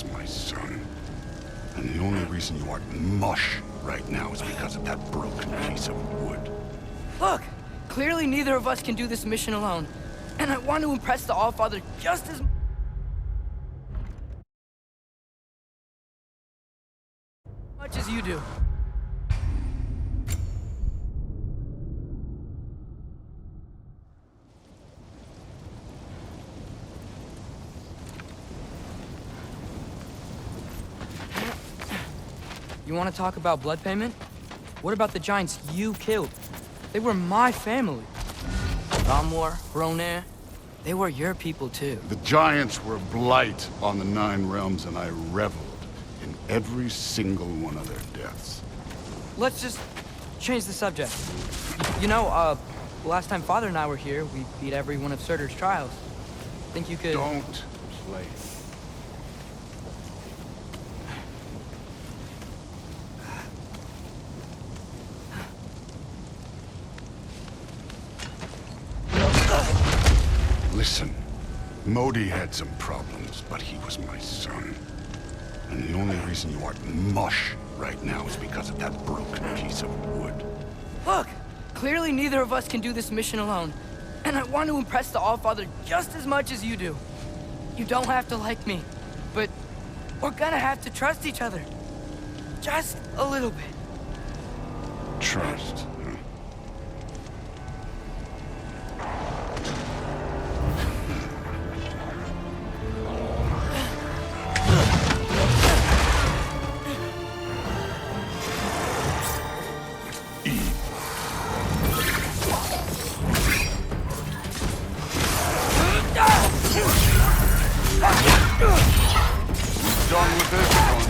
was my son. And the only reason you aren't mush right now is because of that broken piece of wood. Look! Clearly neither of us can do this mission alone. And I want to impress the Allfather just as much as you do. You want to talk about blood payment? What about the giants you killed? They were my family. Ramor, Ronair, they were your people too. The giants were a blight on the Nine Realms, and I reveled in every single one of their deaths. Let's just change the subject. You know, last time Father and I were here, we beat every one of Surtur's trials. Think you could... Don't play. Listen, Modi had some problems, but he was my son. And the only reason you aren't mush right now is because of that broken piece of wood. Look! Clearly neither of us can do this mission alone. And I want to impress the Allfather just as much as you do. You don't have to like me, but we're gonna have to trust each other. Just a little bit. Trust, huh? Done with this one.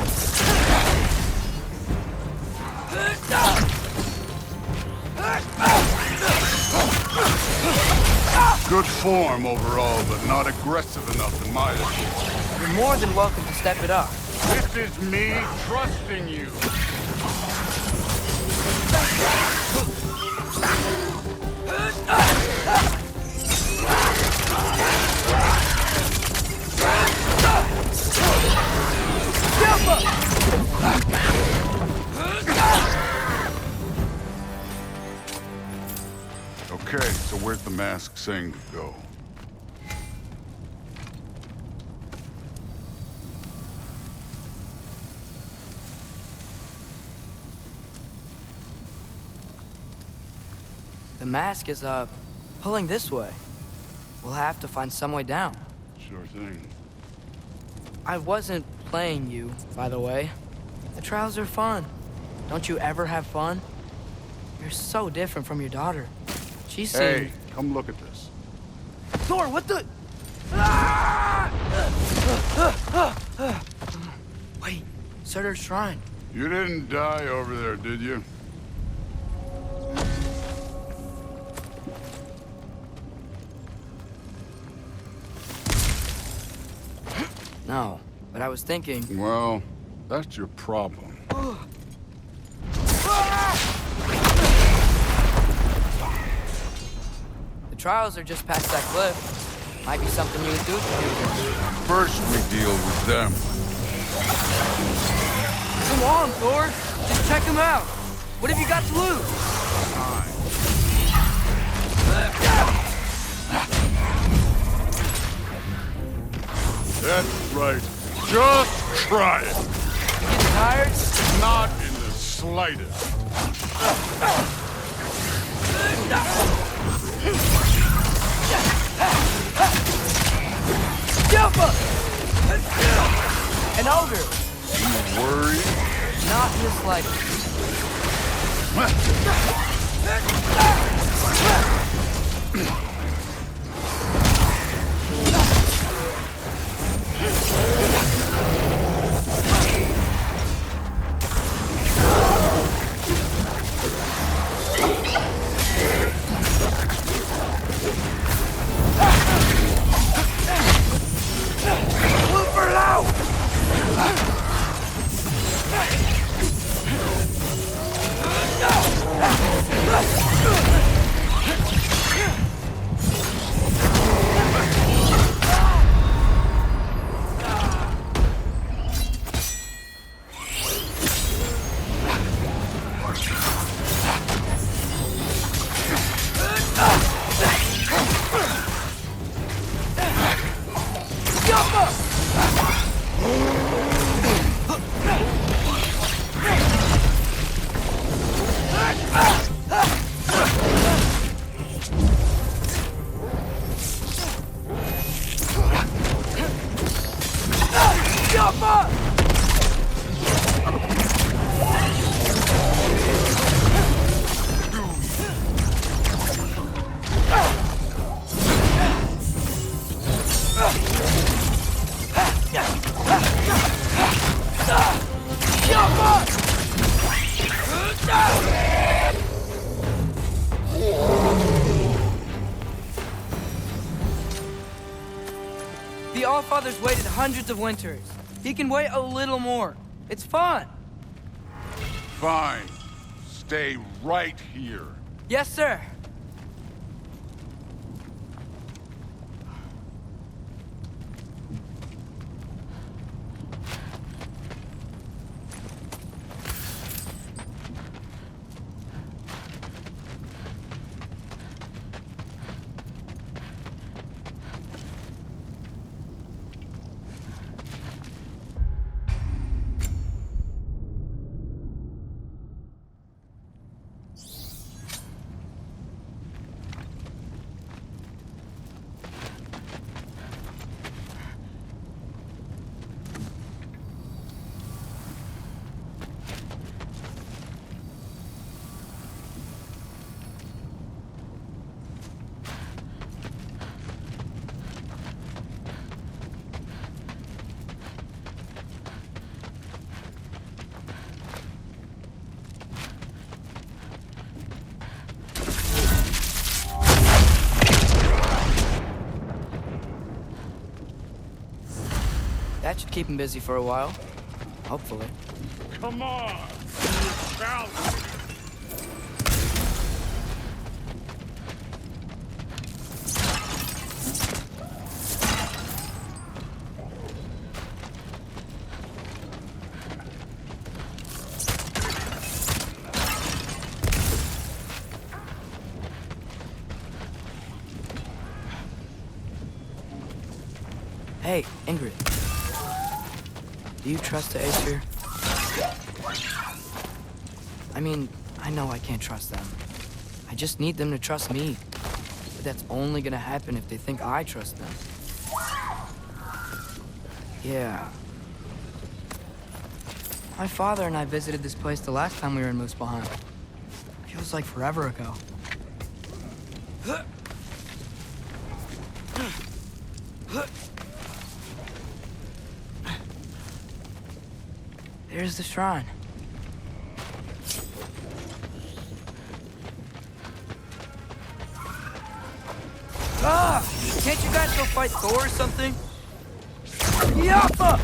Good form overall, but not aggressive enough in my opinion. You're more than welcome to step it up. This is me trusting you. Okay, so where's the mask saying to go? The mask is, pulling this way. We'll have to find some way down. Sure thing. I wasn't playing you, by the way. The trials are fun. Don't you ever have fun? You're so different from your daughter. She seemed... Hey, come look at this. Thor, what the... Wait, Surtur's shrine. You didn't die over there, did you? No, but I was thinking... Well, that's your problem. The trials are just past that cliff. Might be something you and Duke can do. First we deal with them. Come on, Thor. Just check them out. What have you got to lose? That's right. Just try it. You getting tired? Not in the slightest. Jump up! An ogre. You worried? Not in the slightest. Yappa! The Allfather's waited hundreds of winters. He can wait a little more. It's fun. Fine. Stay right here. Yes, sir. That should keep him busy for a while. Hopefully. Come on! Hey, Ingrid. Do you trust the Aesir? I mean, I know I can't trust them. I just need them to trust me. But that's only gonna happen if they think I trust them. Yeah. My father and I visited this place the last time we were in Muspelheim. Feels like forever ago. There's the shrine. Ah! Can't you guys go fight Thor or something? Yappa!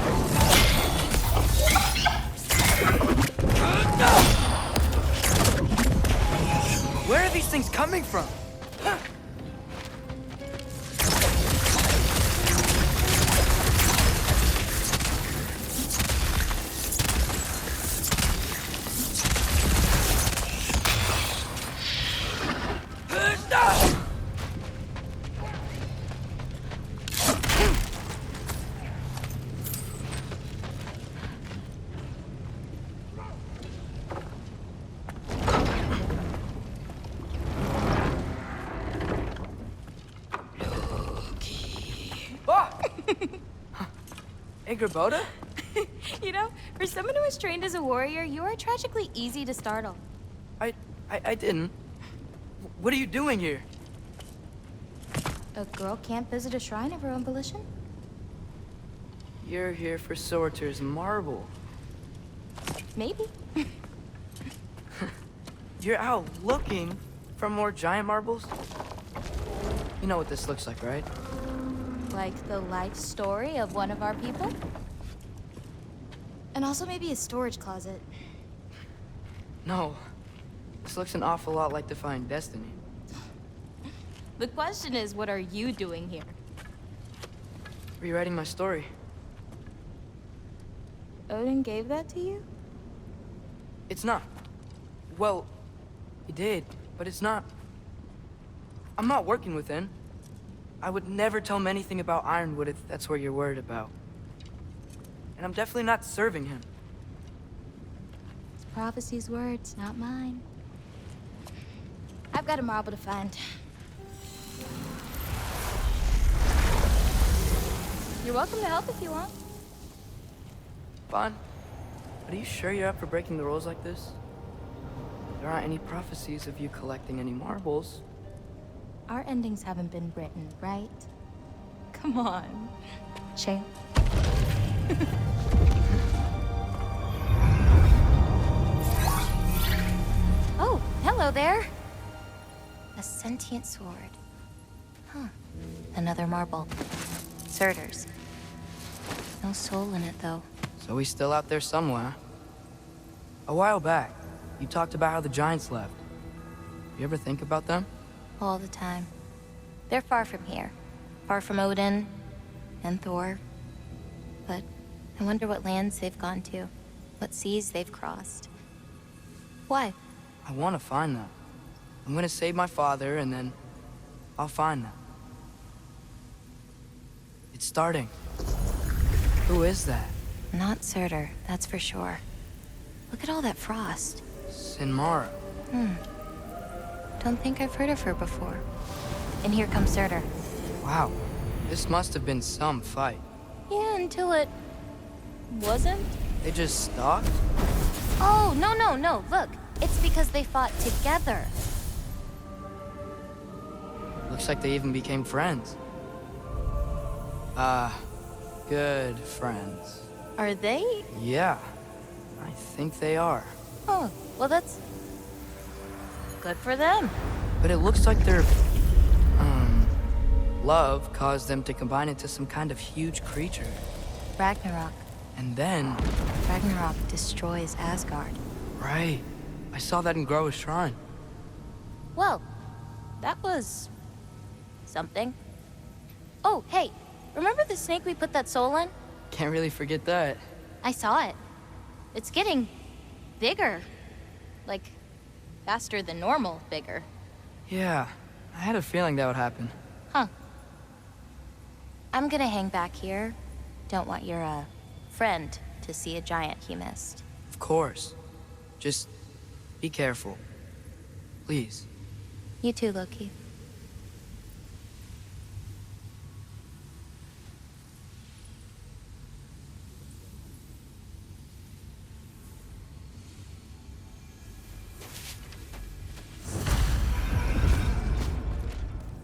Where are these things coming from? Boda? You know, for someone who was trained as a warrior, you are tragically easy to startle. I didn't. What are you doing here? A girl can't visit a shrine of her own volition? You're here for Sorter's marble. Maybe. You're out looking for more giant marbles? You know what this looks like, right? Like the life story of one of our people? And also maybe a storage closet. No. This looks an awful lot like Defying Destiny. The question is, what are you doing here? Rewriting my story. Odin gave that to you? It's not. Well, he did, but it's not. I'm not working with him. I would never tell him anything about Ironwood if that's what you're worried about. And I'm definitely not serving him. It's prophecy's words, not mine. I've got a marble to find. You're welcome to help if you want. Fine. But are you sure you're up for breaking the rules like this? There aren't any prophecies of you collecting any marbles. Our endings haven't been written, right? Come on. Shane. Oh, hello there. A sentient sword. Huh. Another marble. Surtur's. No soul in it, though. So he's still out there somewhere. A while back, you talked about how the giants left. You ever think about them? All the time. They're far from here. Far from Odin and Thor. But I wonder what lands they've gone to. What seas they've crossed. Why? I want to find them. I'm gonna save my father, and then I'll find them. It's starting. Who is that? Not Surtur, that's for sure. Look at all that frost. Sinmara. Don't think I've heard of her before. And here comes Surtur. Wow. This must have been some fight. Yeah, until it... wasn't? They just stalked? Oh, no. Look, it's because they fought together. Looks like they even became friends. Good friends. Are they? Yeah, I think they are. Oh, well that's... good for them. But it looks like their, love caused them to combine into some kind of huge creature. Ragnarok. And then... Ragnarok destroys Asgard. Right. I saw that in Groa's shrine. Well, that was... something. Oh, hey, remember the snake we put that soul in? Can't really forget that. I saw it. It's getting... bigger. Like, faster than normal bigger. Yeah, I had a feeling that would happen. Huh. I'm gonna hang back here. Don't want your, friend to see a giant he missed. Of course. Just be careful. Please. You too, Loki.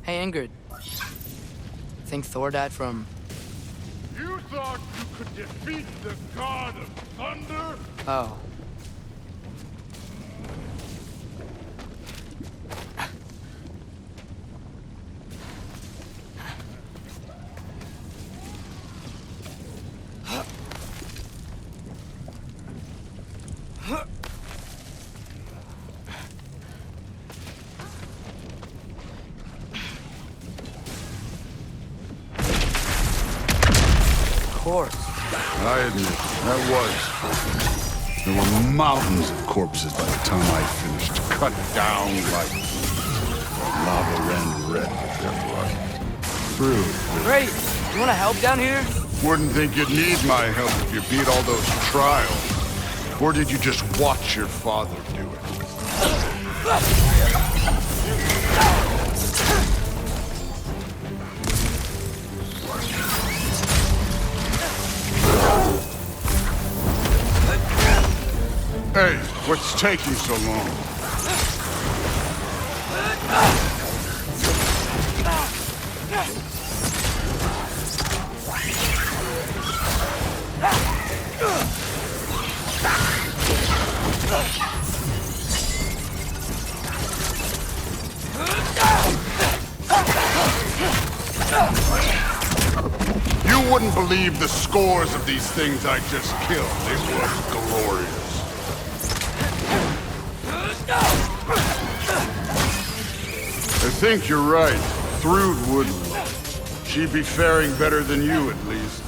Hey, Ingrid. Think Thor died from... You thought you could defeat the god of thunder? Oh. Of course. I admit, that was fun. There were mountains of corpses by the time I finished, cut down like lava ran red with their blood. Through. Great! You wanna help down here? Wouldn't think you'd need my help if you beat all those trials. Or did you just watch your father do it? Hey, what's taking so long? You wouldn't believe the scores of these things I just killed. It was glorious. I think you're right. Thrud wouldn't. She'd be faring better than you, at least.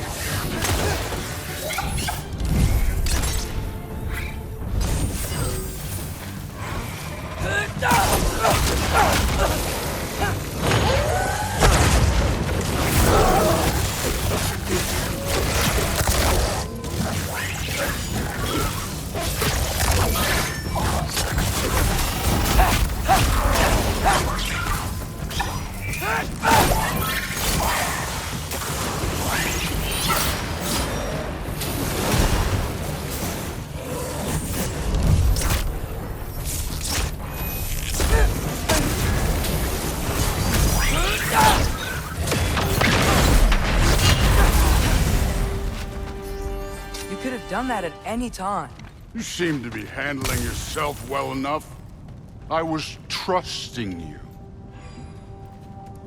have done that at any time. You seem to be handling yourself well enough. I was trusting you.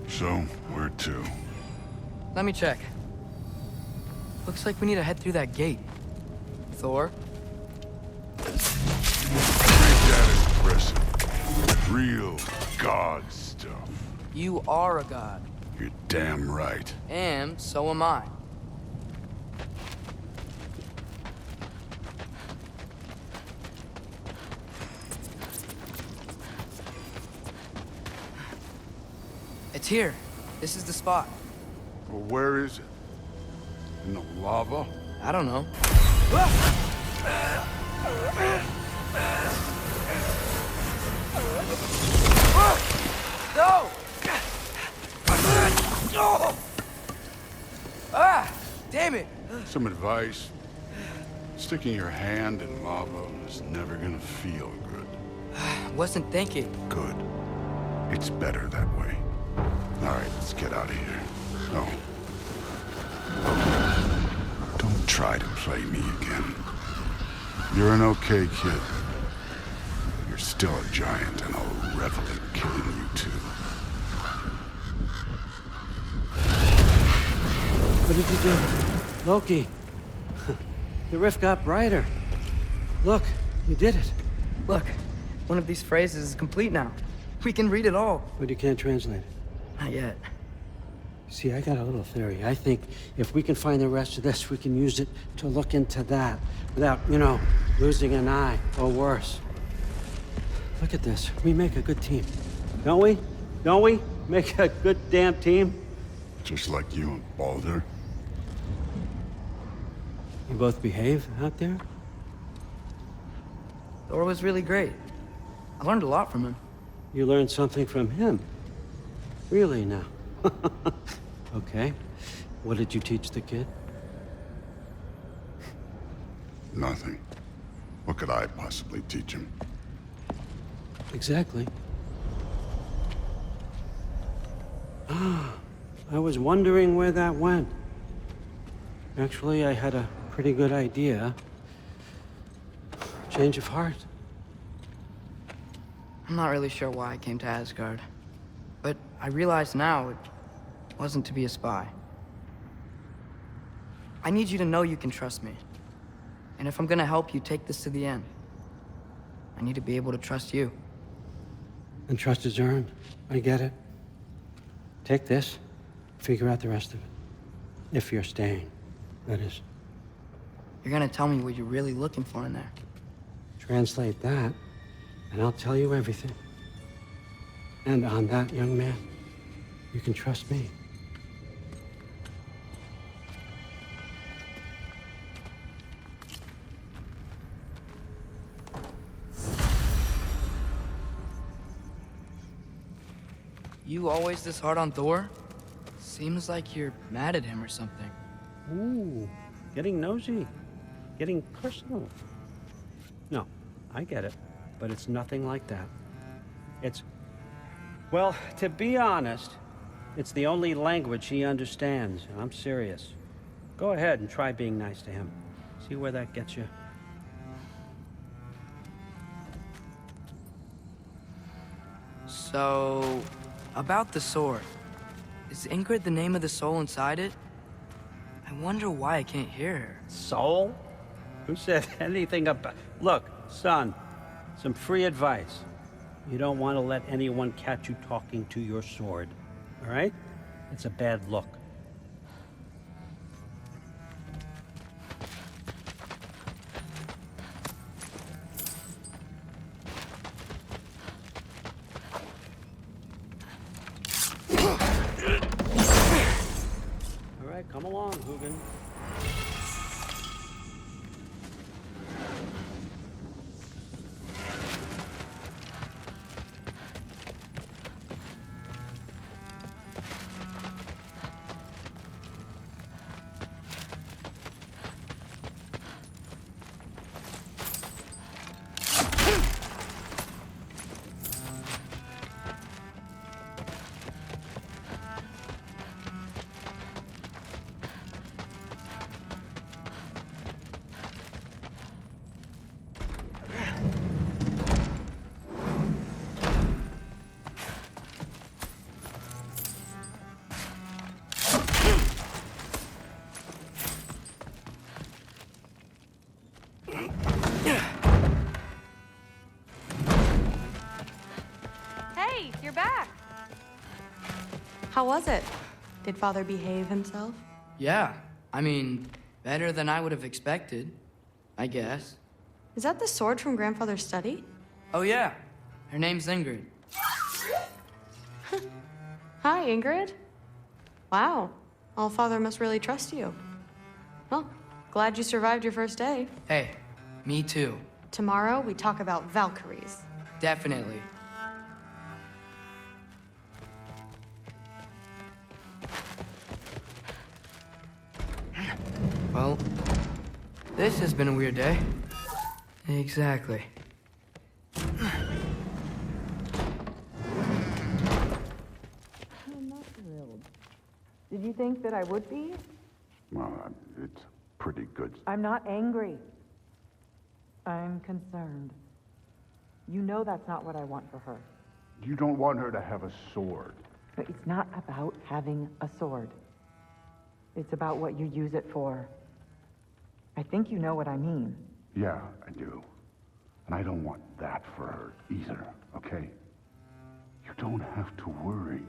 So, where to? Let me check. Looks like we need to head through that gate. Thor? Ain't that impressive? Real god stuff. You are a god. You're damn right. And so am I. It's here. This is the spot. Well, where is it? In the lava? I don't know. No! Ah! Damn it! Some advice. Sticking your hand in lava is never gonna feel good. Wasn't thinking. Good. It's better that way. All right, let's get out of here. Oh. Don't try to play me again. You're an okay kid. You're still a giant, and I'll revel in killing you too. What did you do? Loki. The rift got brighter. Look, you did it. Look, one of these phrases is complete now. We can read it all. But you can't translate it. Not yet. See, I got a little theory. I think if we can find the rest of this, we can use it to look into that without, losing an eye or worse. Look at this. We make a good team. Don't we? Don't we? Make a good damn team? Just like you and Baldur. You both behave out there? Thor was really great. I learned a lot from him. You learned something from him? Really now? Okay. What did you teach the kid? Nothing. What could I possibly teach him? Exactly. I was wondering where that went. Actually, I had a pretty good idea. Change of heart. I'm not really sure why I came to Asgard. But I realize now it wasn't to be a spy. I need you to know you can trust me. And if I'm gonna help you take this to the end, I need to be able to trust you. And trust is earned. I get it. Take this, figure out the rest of it. If you're staying, that is. You're gonna tell me what you're really looking for in there. Translate that, and I'll tell you everything. And on that, young man, you can trust me. You always this hard on Thor? Seems like you're mad at him or something. Ooh, getting nosy, getting personal. No, I get it, but it's nothing like that. Well, to be honest, it's the only language he understands, and I'm serious. Go ahead and try being nice to him. See where that gets you. So, about the sword. Is Ingrid the name of the soul inside it? I wonder why I can't hear her. Soul? Who said anything about... Look, son, some free advice. You don't want to let anyone catch you talking to your sword, all right? It's a bad look. All right, come along, Hugin. How was it? Did Father behave himself? Yeah, I mean, better than I would have expected, I guess. Is that the sword from Grandfather's study? Oh yeah, her name's Ingrid. Hi, Ingrid. Wow, All-Father must really trust you. Well, glad you survived your first day. Hey, me too. Tomorrow, we talk about Valkyries. Definitely. Well, this has been a weird day. Exactly. I'm not thrilled. Did you think that I would be? Well, it's pretty good. I'm not angry. I'm concerned. You know that's not what I want for her. You don't want her to have a sword. But it's not about having a sword. It's about what you use it for. I think you know what I mean. Yeah, I do. And I don't want that for her either, okay? You don't have to worry.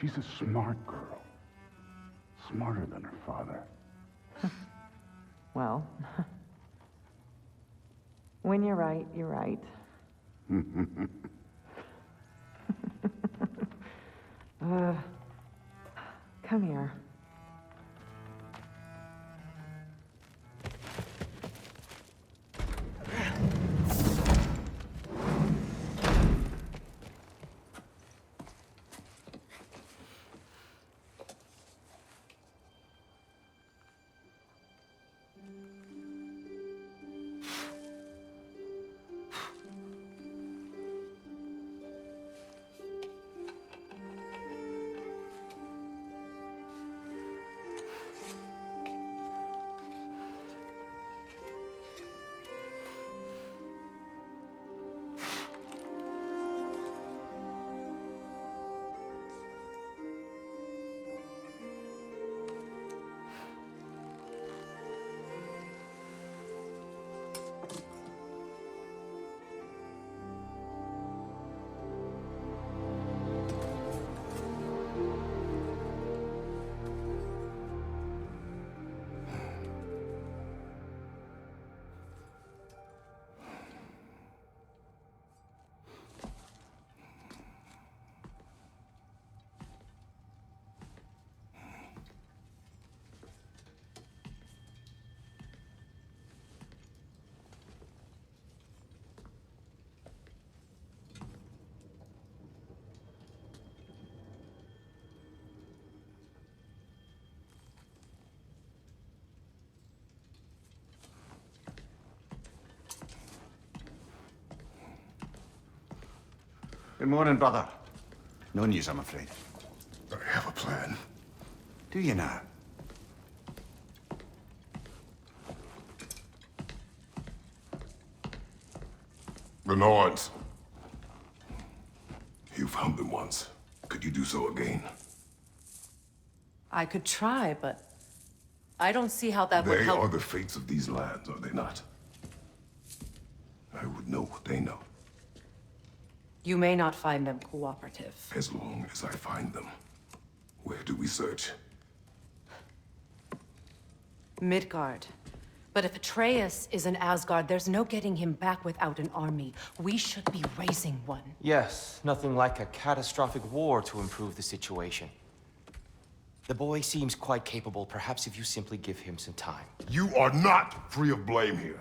She's a smart girl. Smarter than her father. Well, when you're right, you're right. Come here. Good morning, brother. No news, I'm afraid. I have a plan. Do you now? The Norns. You found them once. Could you do so again? I could try, but I don't see how that would They help. are the fates of these lands, are they not? I would know what they know, You may not find them cooperative. as long as I find them. Where do we search? Midgard. But if Atreus is in Asgard, there's no getting him back without an army. We should be raising one. Yes, nothing like a catastrophic war to improve the situation. The boy seems quite capable. Perhaps if you simply give him some time. You are not free of blame here.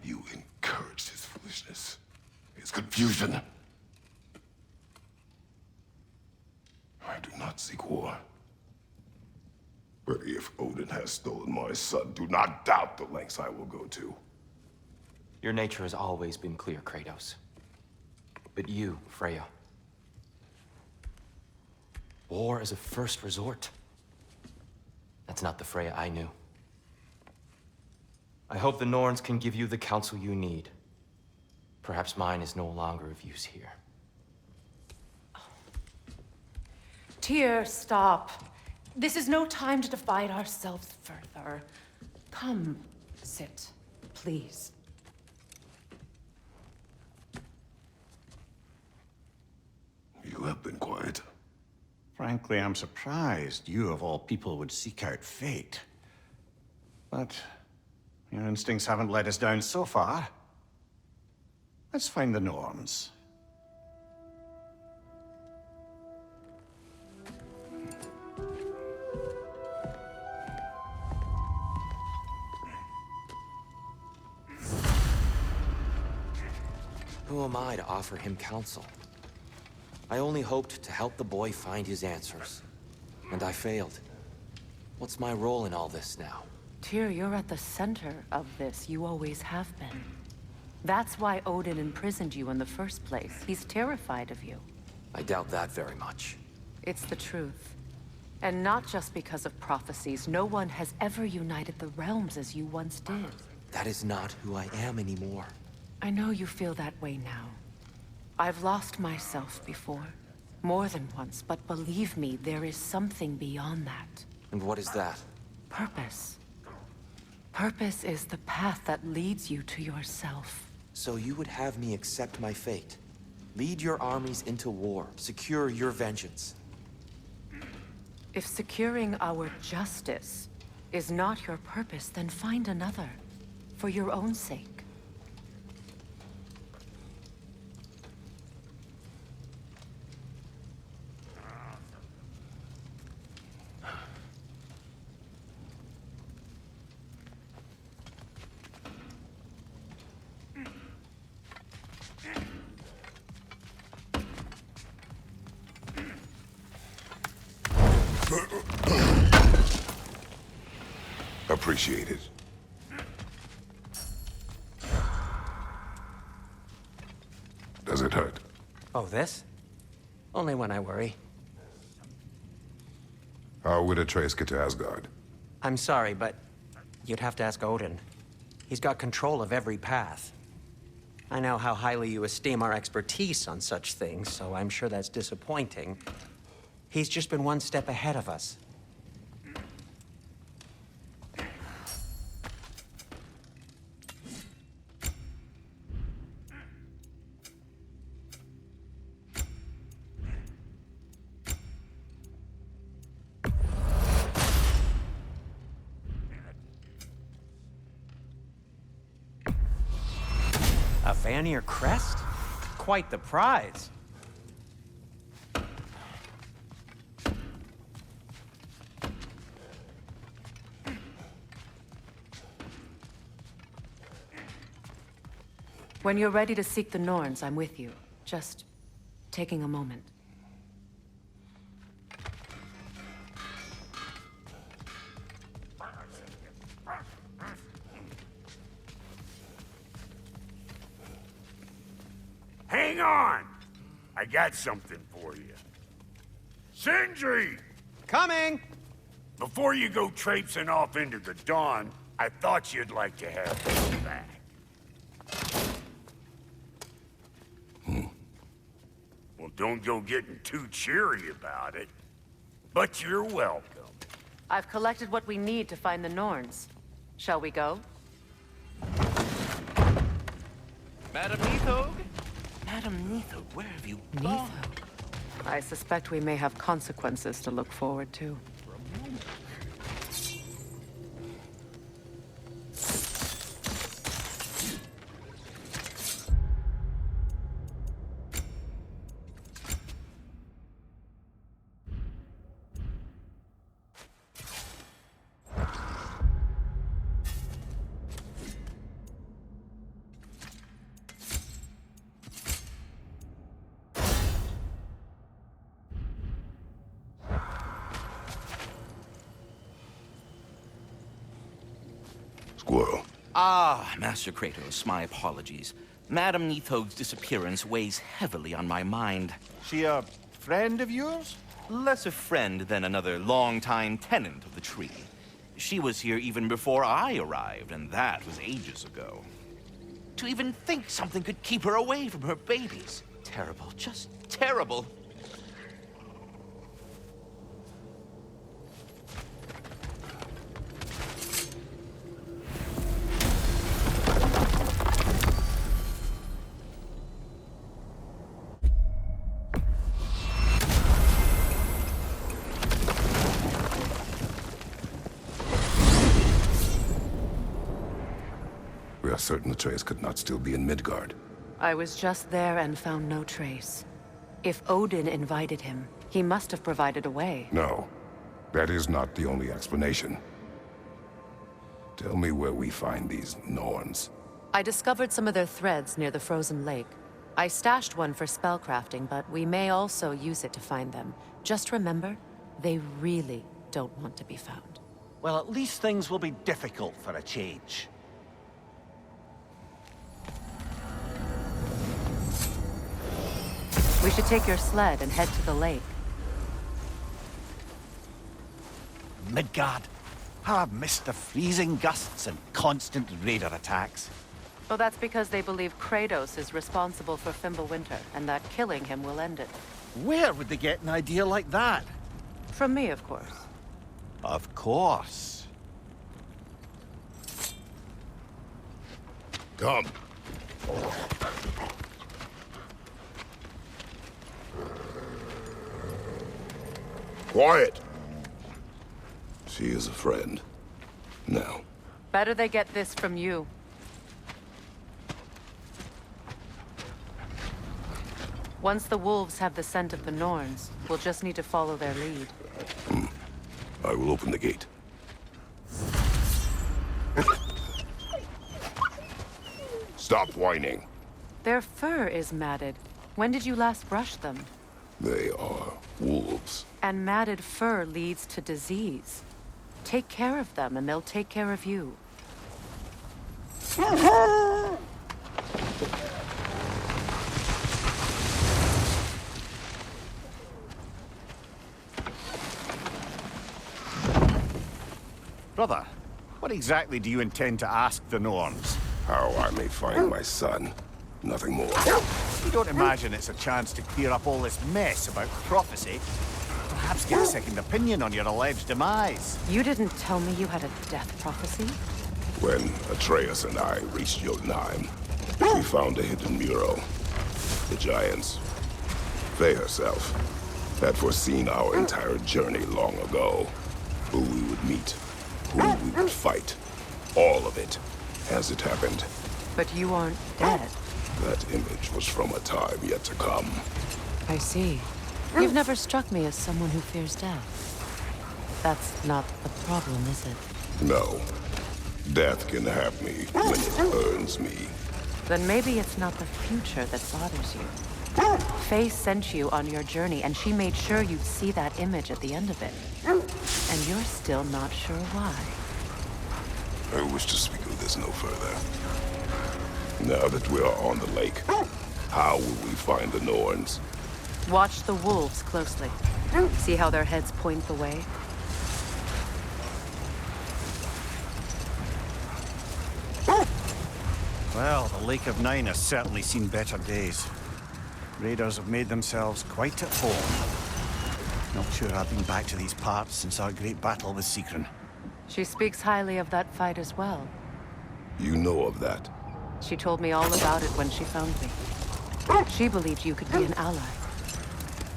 You encouraged his foolishness, his confusion. I do not seek war. But if Odin has stolen my son, do not doubt the lengths I will go to. Your nature has always been clear, Kratos. But you, Freya. War as a first resort. That's not the Freya I knew. I hope the Norns can give you the counsel you need. Perhaps mine is no longer of use here. Tyr, stop. This is no time to divide ourselves further. Come, sit, please. You have been quiet. Frankly, I'm surprised you, of all people, would seek out fate. But your instincts haven't let us down so far. Let's find the norms. Who am I to offer him counsel? I only hoped to help the boy find his answers. And I failed. What's my role in all this now? Tyr, you're at the center of this. You always have been. That's why Odin imprisoned you in the first place. He's terrified of you. I doubt that very much. It's the truth. And not just because of prophecies. No one has ever united the realms as you once did. That is not who I am anymore. I know you feel that way now. I've lost myself before. More than once, but believe me, there is something beyond that. And what is that? Purpose. Purpose is the path that leads you to yourself. So you would have me accept my fate? Lead your armies into war, secure your vengeance. If securing our justice is not your purpose, then find another. For your own sake. Appreciate it. Does it hurt? Oh, this? Only when I worry. How would Atreus get to Asgard? I'm sorry, but you'd have to ask Odin. He's got control of every path. I know how highly you esteem our expertise on such things, so I'm sure that's disappointing. He's just been one step ahead of us. A Vanir crest? Quite the prize. When you're ready to seek the Norns, I'm with you. Just taking a moment. Hang on! I got something for you. Sindri! Coming! Before you go traipsing off into the dawn, I thought you'd like to have this back. Well, don't go getting too cheery about it. But you're welcome. I've collected what we need to find the Norns. Shall we go? Madam Nithog? Madam Nithog, where have you gone? Nithog? I suspect we may have consequences to look forward to. Squirrel. Ah, Master Kratos, my apologies. Madam Nithog's disappearance weighs heavily on my mind. She a friend of yours? Less a friend than another longtime tenant of the tree. She was here even before I arrived, and that was ages ago. To even think something could keep her away from her babies. Terrible, just terrible. are certain Atreus could not still be in Midgard. I was just there and found no trace. If Odin invited him, he must have provided a way. No, that is not the only explanation. Tell me where we find these Norns. I discovered some of their threads near the frozen lake. I stashed one for spellcrafting, but we may also use it to find them. Just remember, they really don't want to be found. Well, at least things will be difficult for a change. We should take your sled and head to the lake. Midgard. How I've missed the freezing gusts and constant raider attacks. Well, that's because they believe Kratos is responsible for Fimbulwinter, and that killing him will end it. Where would they get an idea like that? From me, of course. Of course. Come. Quiet! She is a friend. Now. Better they get this from you. Once the wolves have the scent of the Norns, we'll just need to follow their lead. I will open the gate. Stop whining. Their fur is matted. When did you last brush them? They are wolves. And matted fur leads to disease. Take care of them, and they'll take care of you. Brother, what exactly do you intend to ask the Norns? How I may find my son. Nothing more. You don't imagine it's a chance to clear up all this mess about prophecy? Perhaps get a second opinion on your alleged demise. You didn't tell me you had a death prophecy? When Atreus and I reached Jotunheim, we found a hidden mural. The Giants, Faye herself, had foreseen our entire journey long ago. Who we would meet, who we would fight. All of it, as it happened. But you aren't dead. That image was from a time yet to come. I see. You've never struck me as someone who fears death. That's not the problem, is it? No. Death can have me when it earns me. Then maybe it's not the future that bothers you. Faye sent you on your journey, and she made sure you'd see that image at the end of it. And you're still not sure why. I wish to speak of this no further. Now that we are on the lake, how will we find the Norns? Watch the wolves closely. See how their heads point the way? Well, the Lake of Nine has certainly seen better days. Raiders have made themselves quite at home. Not sure I've been back to these parts since our great battle with Sigrun. She speaks highly of that fight as well. You know of that? She told me all about it when she found me. She believed you could be an ally.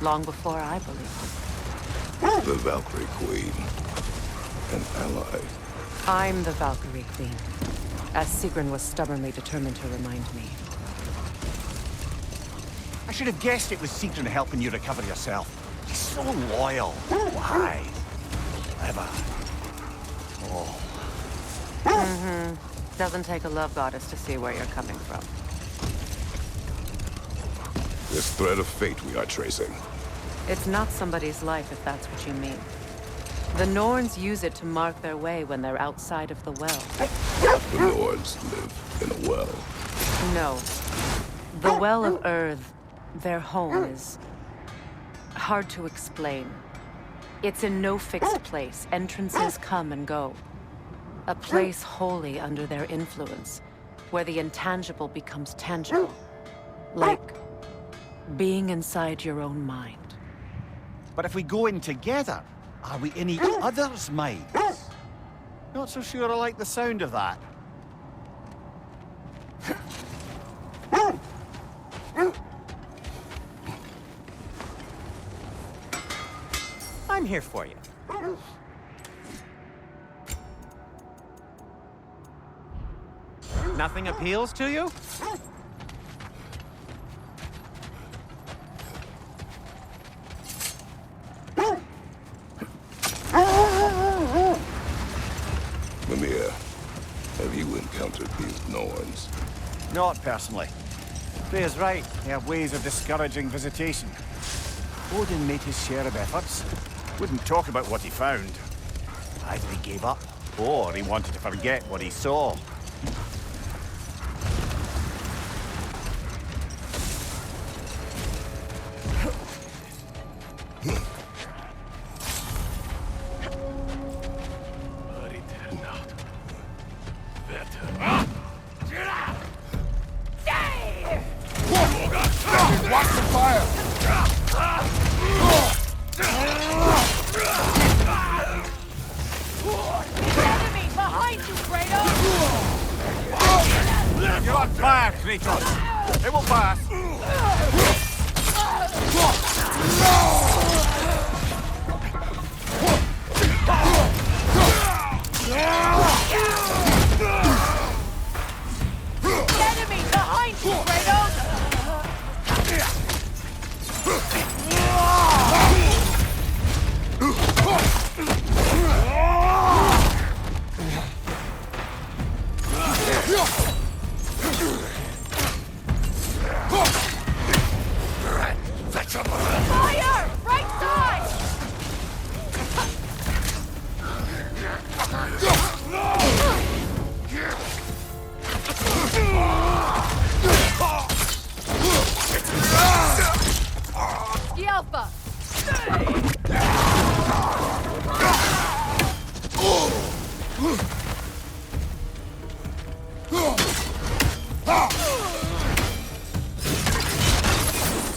Long before I believed. The Valkyrie Queen. An ally. I'm the Valkyrie Queen, as Sigrun was stubbornly determined to remind me. I should have guessed it was Sigrun helping you recover yourself. She's so loyal. Why? Clever. Oh. Mm-hmm. Doesn't take a love goddess to see where you're coming from. This thread of fate we are tracing. It's not somebody's life, if that's what you mean. The Norns use it to mark their way when they're outside of the well. The Norns live in a well. No. The Well of Earth, their home, is hard to explain. It's in no fixed place. Entrances come and go. A place wholly under their influence, where the intangible becomes tangible. Like being inside your own mind. But if we go in together, are we in each other's minds? Not so sure I like the sound of that. I'm here for you. Nothing appeals to you? Mimir, have you encountered these Norns? Not personally. Freya's right. They have ways of discouraging visitation. Odin made his share of efforts. Wouldn't talk about what he found. Either he gave up, or he wanted to forget what he saw. Watch the fire! Enemy behind you, Kratos! You're on fire, Kratos! It will pass! Enemy behind you, Kratos! Fire! Right side! The Alpha!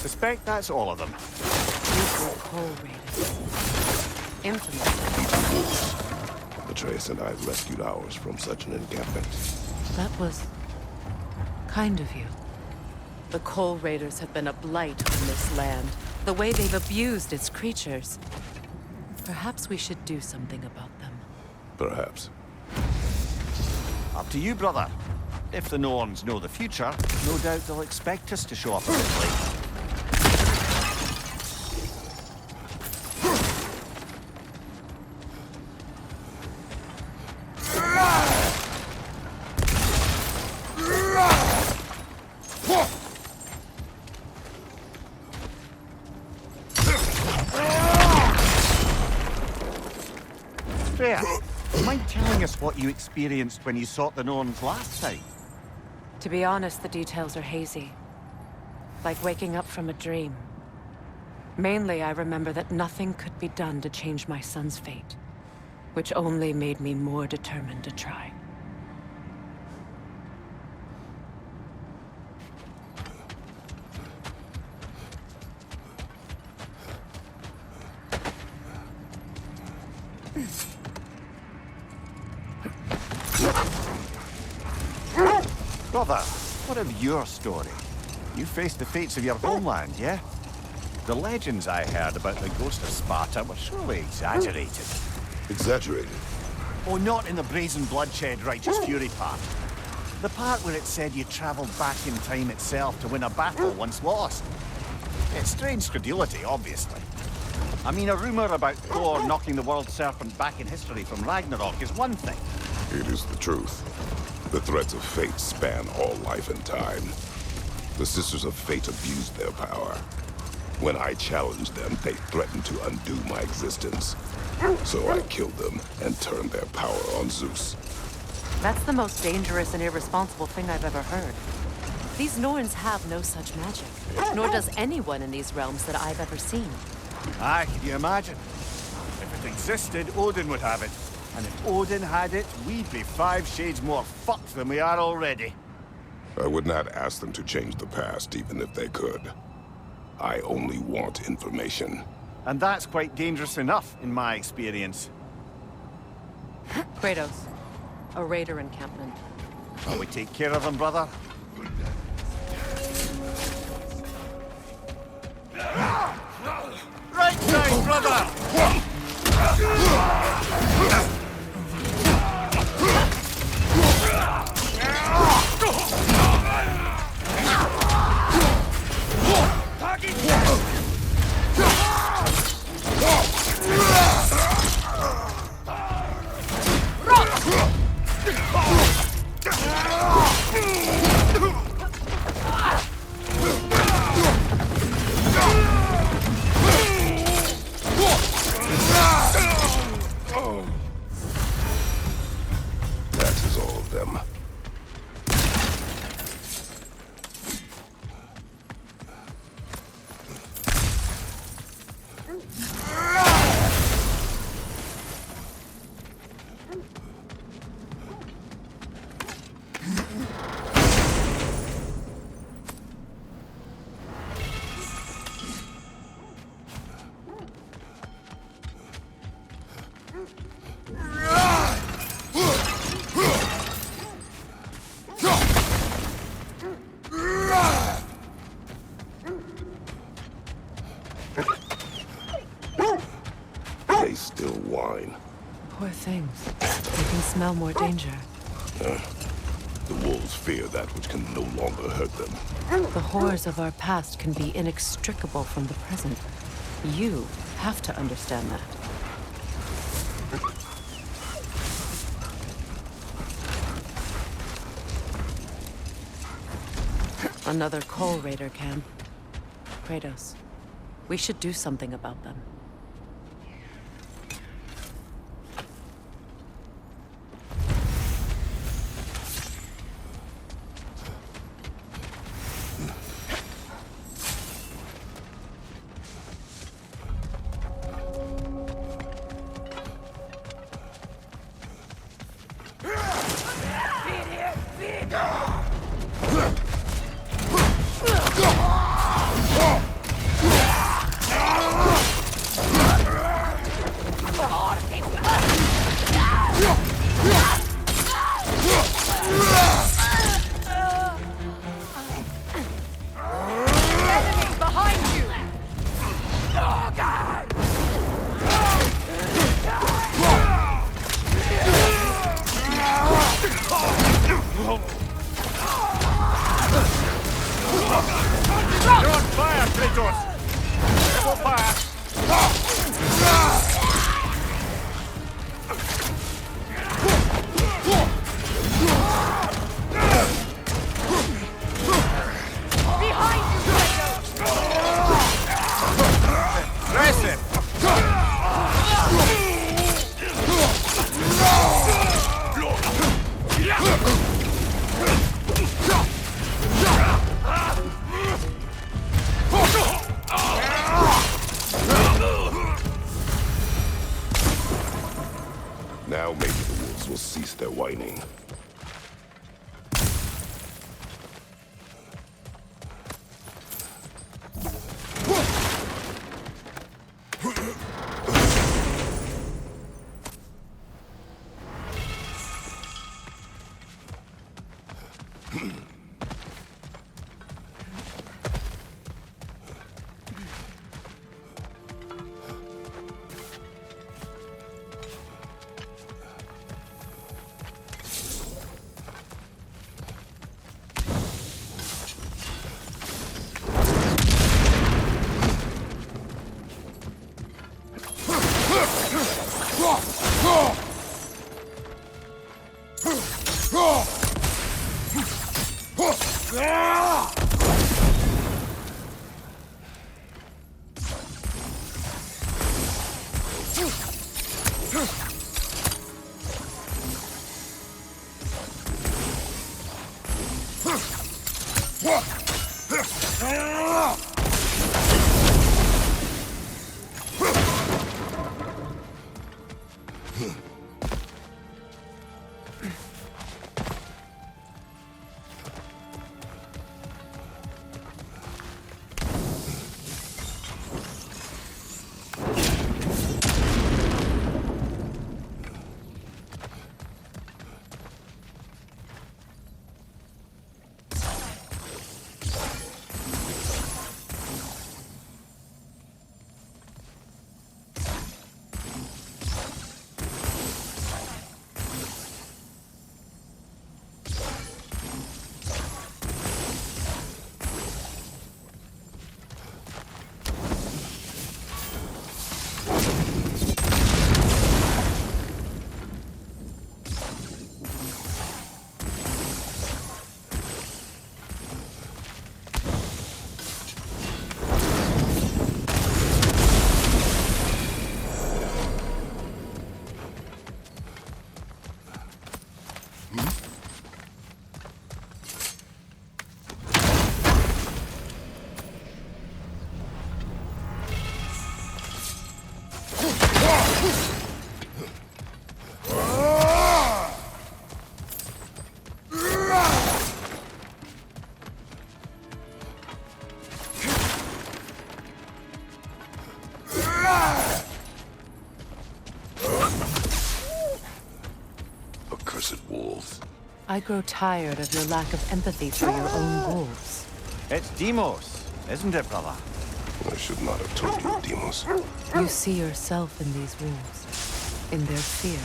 Suspect that's all of them. These were Coal Raiders. Infamous. Atreus and I rescued ours from such an encampment. That was kind of you. The Coal Raiders have been a blight on this land. The way they've abused its creatures. Perhaps we should do something about them. Perhaps. Up to you, brother. If the Norns know the future, no doubt they'll expect us to show up a bit late. Freya, mind telling us what you experienced when you sought the Norns last time? To be honest, the details are hazy. Like waking up from a dream. Mainly, I remember that nothing could be done to change my son's fate. Which only made me more determined to try. Brother, what of your story? You faced the fates of your homeland, yeah? The legends I heard about the ghost of Sparta were surely exaggerated. Exaggerated? Oh, not in the brazen bloodshed righteous fury part. The part where it said you traveled back in time itself to win a battle once lost. It's strange credulity, obviously. I mean, a rumor about Thor knocking the world serpent back in history from Ragnarok is one thing. It is the truth. The threads of fate span all life and time. The Sisters of Fate abused their power. When I challenged them, they threatened to undo my existence. So I killed them and turned their power on Zeus. That's the most dangerous and irresponsible thing I've ever heard. These Norns have no such magic. Nor does anyone in these realms that I've ever seen. Aye, can you imagine? If it existed, Odin would have it. And if Odin had it, we'd be 5 shades more fucked than we are already. I would not ask them to change the past, even if they could. I only want information. And that's quite dangerous enough, in my experience. Kratos, a raider encampment. Shall we take care of them, brother? Right side, brother! They still whine. Poor things. They can smell more danger. The wolves fear that which can no longer hurt them. The horrors of our past can be inextricable from the present. You have to understand that. Another Coal Raider camp. Kratos, we should do something about them. You're on fire, Kratos! It will pass! Behind you, Kratos! Press it! Now maybe the wolves will cease their whining. accursed wolves. I grow tired of your lack of empathy for your own wolves. It's Demos, isn't it, brother? I should not have told you, Demos. You see yourself in these wolves, in their fear.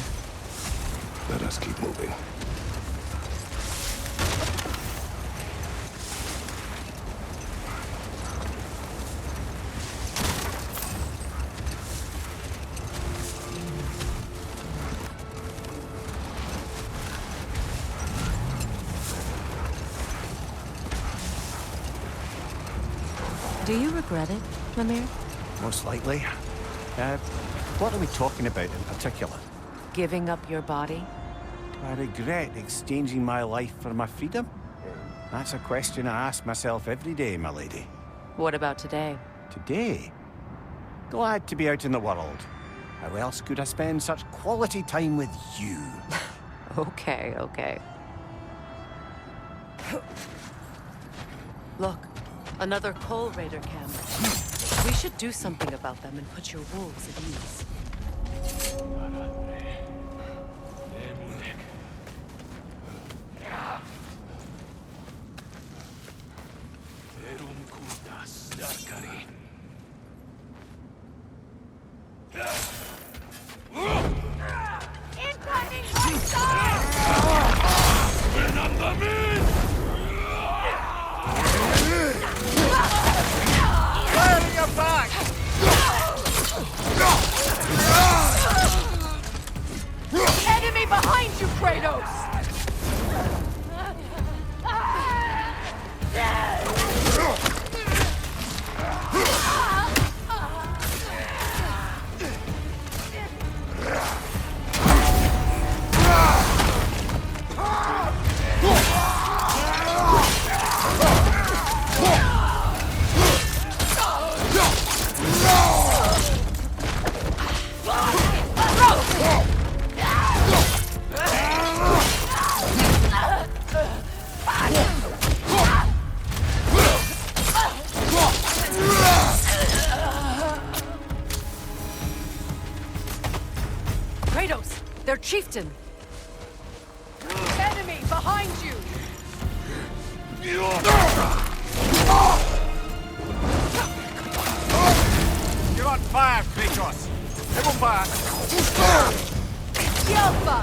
Let us keep moving. Do you regret it, Lemire? Most likely. What are we talking about in particular? Giving up your body? Do I regret exchanging my life for my freedom? That's a question I ask myself every day, my lady. What about today? Today? Glad to be out in the world. How else could I spend such quality time with you? Okay, okay. Look, another Coal Raider camp. We should do something about them and put your wolves at ease. Enemy behind you, Kratos! Kratos, their chieftain! Enemy behind you! You're on fire, Kratos! Come back! Yelpa!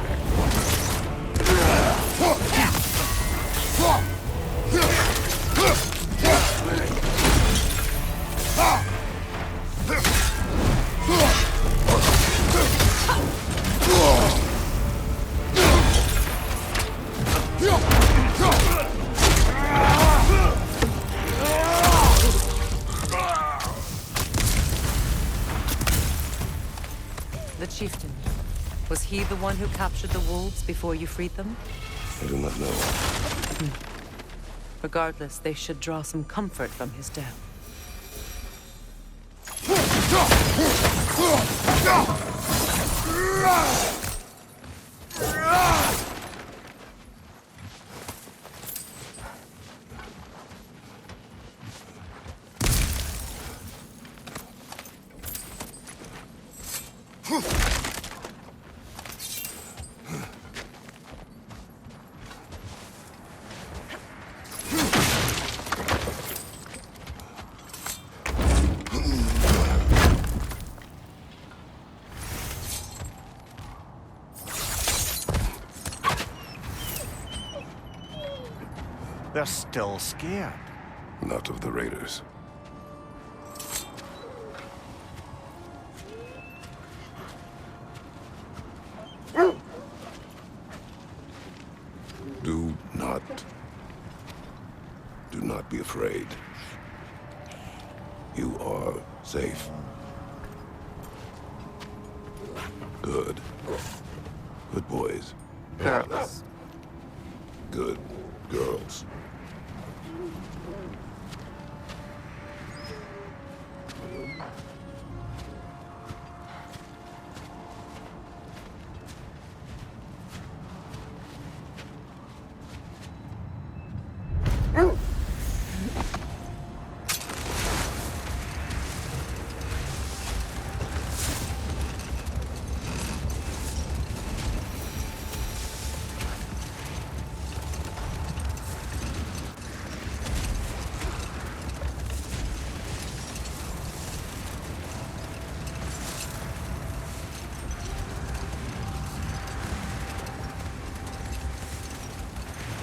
The chieftain. Was he the one who captured the wolves before you freed them? I do not know. Regardless, they should draw some comfort from his death. They're still scared. Not of the raiders. Do not be afraid. You are safe. Good. Good boys. Girls. Good girls.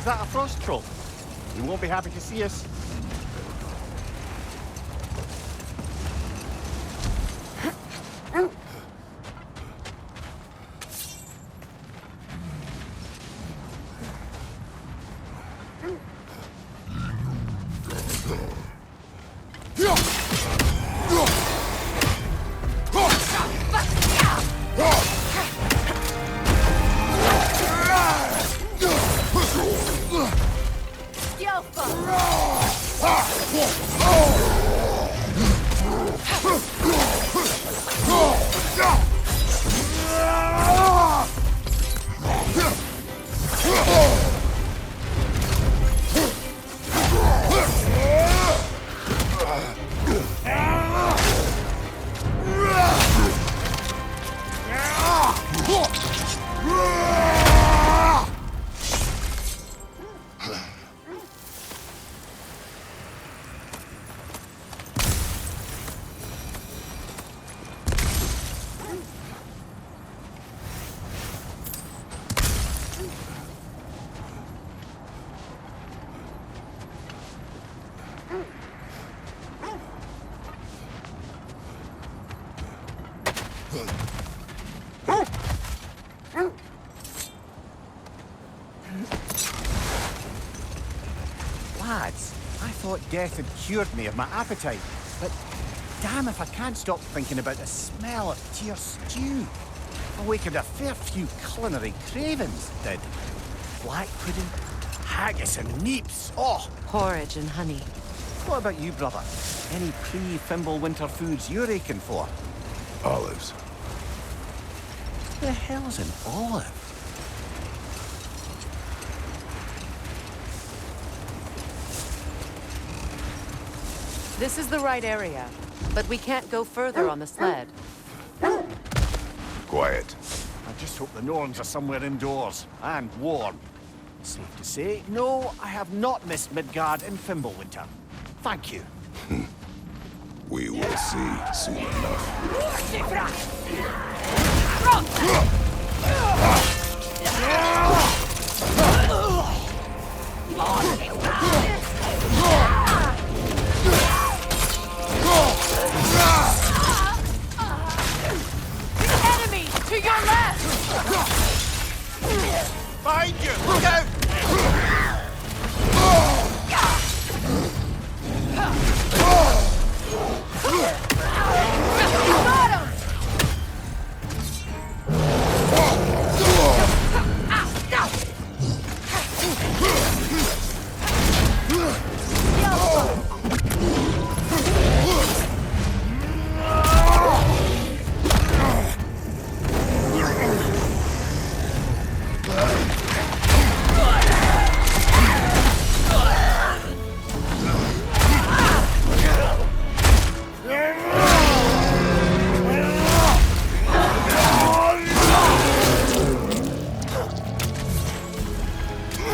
Is that a frost troll? You won't be happy to see us. Lads, I thought death had cured me of my appetite, but damn if I can't stop thinking about the smell of tear stew. Awakened a fair few culinary cravings, did. Black pudding, haggis and neeps, oh! Porridge and honey. What about you, brother? Any pre-Fimble winter foods you're aching for? Olives. The hell's an olive? This is the right area, but we can't go further on the sled. Quiet. I just hope the Norns are somewhere indoors, and warm. Safe to say, no, I have not missed Midgard in Fimbulwinter. Thank you. We will see soon enough. Enemy to your left! Behind you! Look out! Got him!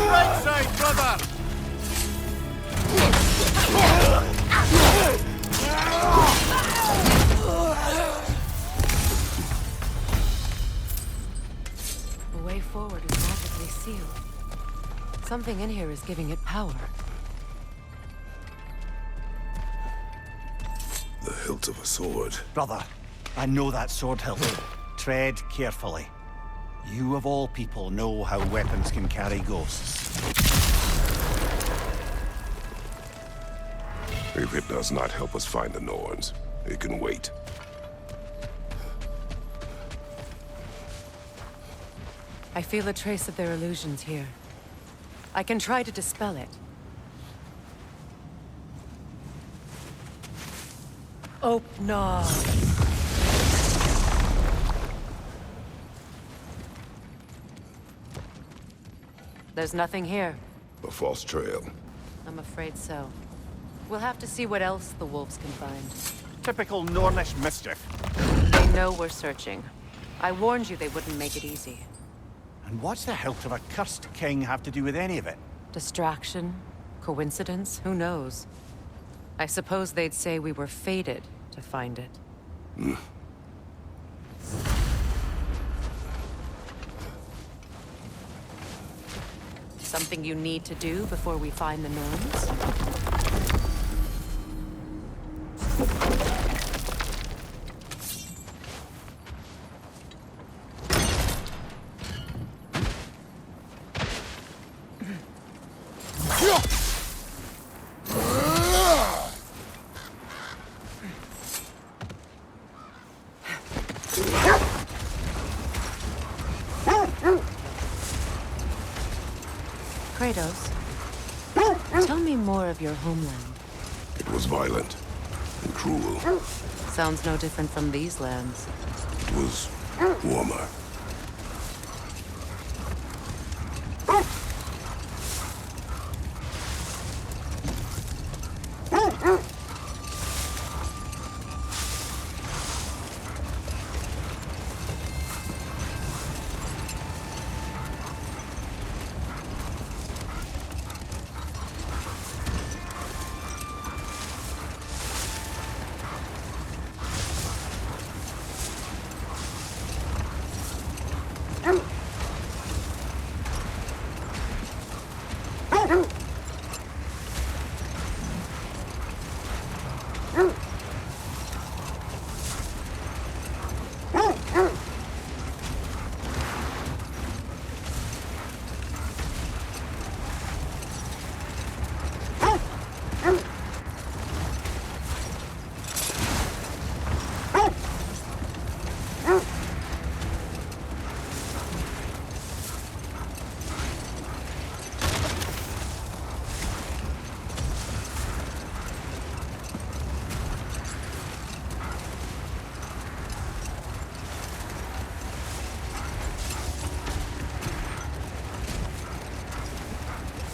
Right side, brother! The way forward is magically sealed. Something in here is giving it power. The hilt of a sword. Brother, I know that sword hilt. Tread carefully. You of all people know how weapons can carry ghosts. If it does not help us find the Norns, it can wait. I feel a trace of their illusions here. I can try to dispel it. Oh, no. There's nothing here. A false trail. I'm afraid so. We'll have to see what else the wolves can find. Typical Nornish mischief. They know we're searching. I warned you they wouldn't make it easy. And what's the hilt of a cursed king have to do with any of it? Distraction? Coincidence? Who knows? I suppose they'd say we were fated to find it. Something you need to do before we find the Norns? Kratos, tell me more of your homeland. It was violent and cruel. Sounds no different from these lands. It was warmer.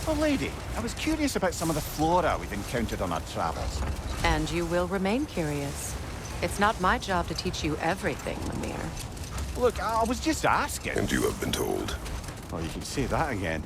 Oh, lady, I was curious about some of the flora we've encountered on our travels. And you will remain curious. It's not my job to teach you everything, Lemire. Look, I was just asking. And you have been told. Oh, you can say that again.